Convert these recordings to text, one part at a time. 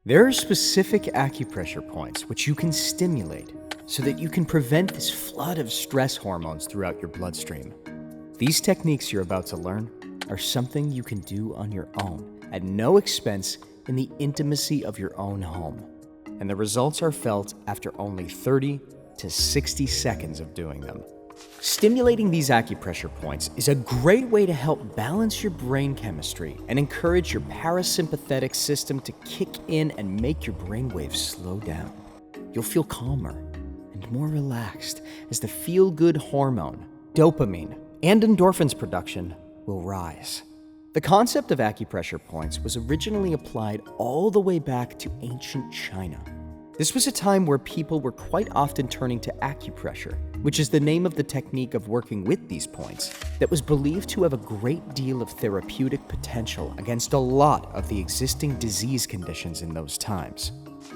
There are specific acupressure points which you can stimulate so that you can prevent this flood of stress hormones throughout your bloodstream. These techniques you're about to learn are something you can do on your own at no expense in the intimacy of your own home. And the results are felt after only 30 to 60 seconds of doing them. Stimulating these acupressure points is a great way to help balance your brain chemistry and encourage your parasympathetic system to kick in and make your brainwaves slow down. You'll feel calmer and more relaxed as the feel-good hormone, dopamine, and endorphins production will rise. The concept of acupressure points was originally applied all the way back to ancient China. This was a time where people were quite often turning to acupressure, which is the name of the technique of working with these points, that was believed to have a great deal of therapeutic potential against a lot of the existing disease conditions in those times.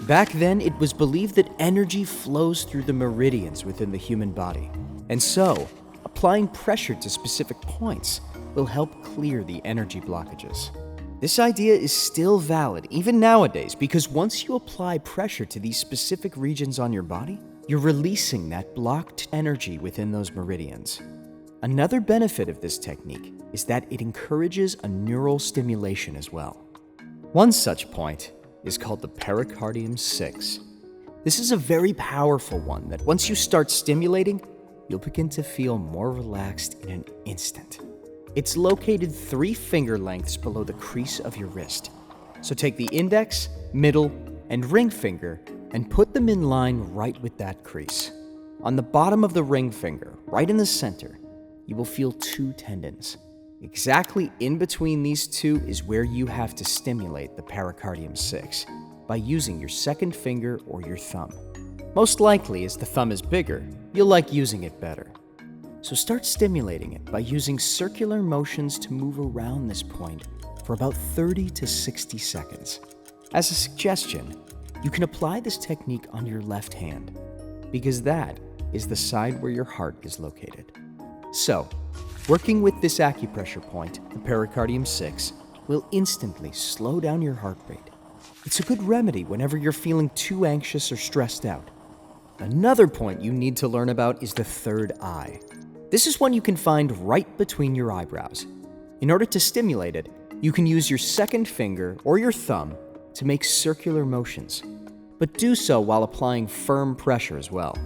Back then, it was believed that energy flows through the meridians within the human body, and so, applying pressure to specific points will help clear the energy blockages. This idea is still valid even nowadays because once you apply pressure to these specific regions on your body, you're releasing that blocked energy within those meridians. Another benefit of this technique is that it encourages a neural stimulation as well. One such point is called the PERICARDIUM 6. This is a very powerful one that once you start stimulating, you'll begin to feel more relaxed in an instant. It's located 3 finger lengths below the crease of your wrist. So take the index, middle, and ring finger and put them in line right with that crease. On the bottom of the ring finger, right in the center, you will feel 2 tendons. Exactly in between these 2 is where you have to stimulate the pericardium 6 by using your second finger or your thumb. Most likely, as the thumb is bigger, you'll like using it better. So start stimulating it by using circular motions to move around this point for about 30 to 60 seconds. As a suggestion, you can apply this technique on your left hand because that is the side where your heart is located. So, working with this acupressure point, the pericardium 6, will instantly slow down your heart rate. It's a good remedy whenever you're feeling too anxious or stressed out. Another point you need to learn about is the third eye. This is one you can find right between your eyebrows. In order to stimulate it, you can use your second finger or your thumb to make circular motions, but do so while applying firm pressure as well.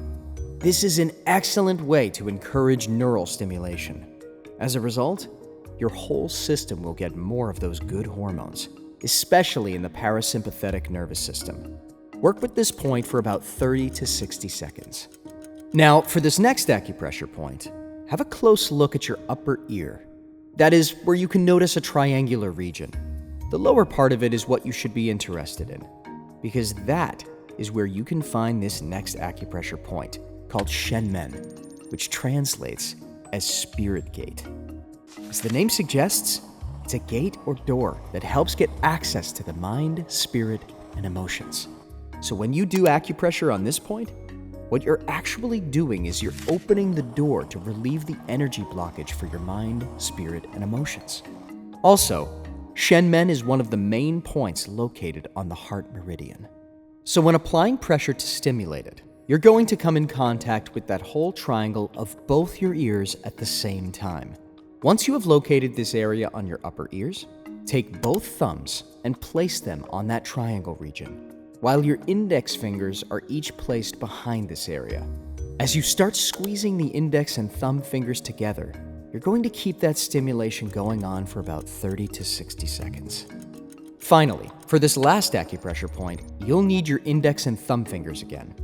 This is an excellent way to encourage neural stimulation. As a result, your whole system will get more of those good hormones, especially in the parasympathetic nervous system. Work with this point for about 30 to 60 seconds. Now, for this next acupressure point, have a close look at your upper ear. That is where you can notice a triangular region. The lower part of it is what you should be interested in, because that is where you can find this next acupressure point, called SHENMEN, which translates as spirit gate. As the name suggests, it's a gate or door that helps get access to the mind, spirit, and emotions. So when you do acupressure on this point, what you're actually doing is you're opening the door to relieve the energy blockage for your mind, spirit, and emotions. Also, SHENMEN is one of the main points located on the heart meridian. So when applying pressure to stimulate it, you're going to come in contact with that whole triangle of both your ears at the same time. Once you have located this area on your upper ears, take both thumbs and place them on that triangle region, while your index fingers are each placed behind this area. As you start squeezing the index and thumb fingers together, you're going to keep that stimulation going on for about 30 to 60 seconds. Finally, for this last acupressure point, you'll need your index and thumb fingers again.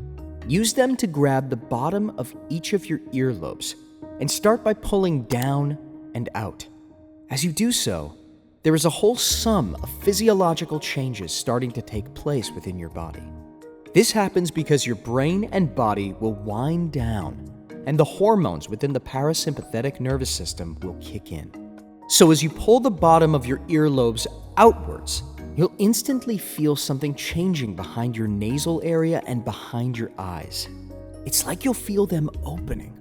Use them to grab the bottom of each of your earlobes and start by pulling down and out. As you do so, there is a whole sum of physiological changes starting to take place within your body. This happens because your brain and body will wind down, and the hormones within the parasympathetic nervous system will kick in. So as you pull the bottom of your earlobes outwards, you'll instantly feel something changing behind your nasal area and behind your eyes. It's like you'll feel them opening.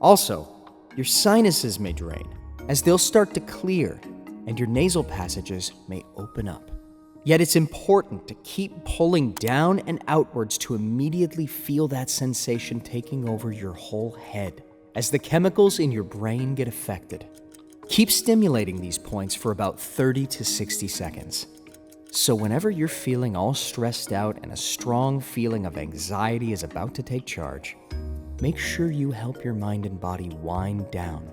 Also, your sinuses may drain, as they'll start to clear, and your nasal passages may open up. Yet it's important to keep pulling down and outwards to immediately feel that sensation taking over your whole head as the chemicals in your brain get affected. Keep stimulating these points for about 30 to 60 seconds. So whenever you're feeling all stressed out and a strong feeling of anxiety is about to take charge, make sure you help your mind and body wind down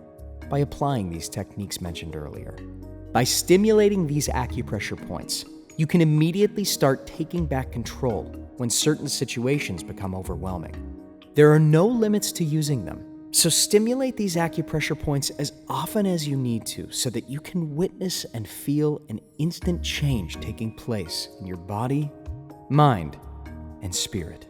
by applying these techniques mentioned earlier. By stimulating these acupressure points, you can immediately start taking back control when certain situations become overwhelming. There are no limits to using them, so stimulate these acupressure points as often as you need to so that you can witness and feel an instant change taking place in your body, mind, and spirit.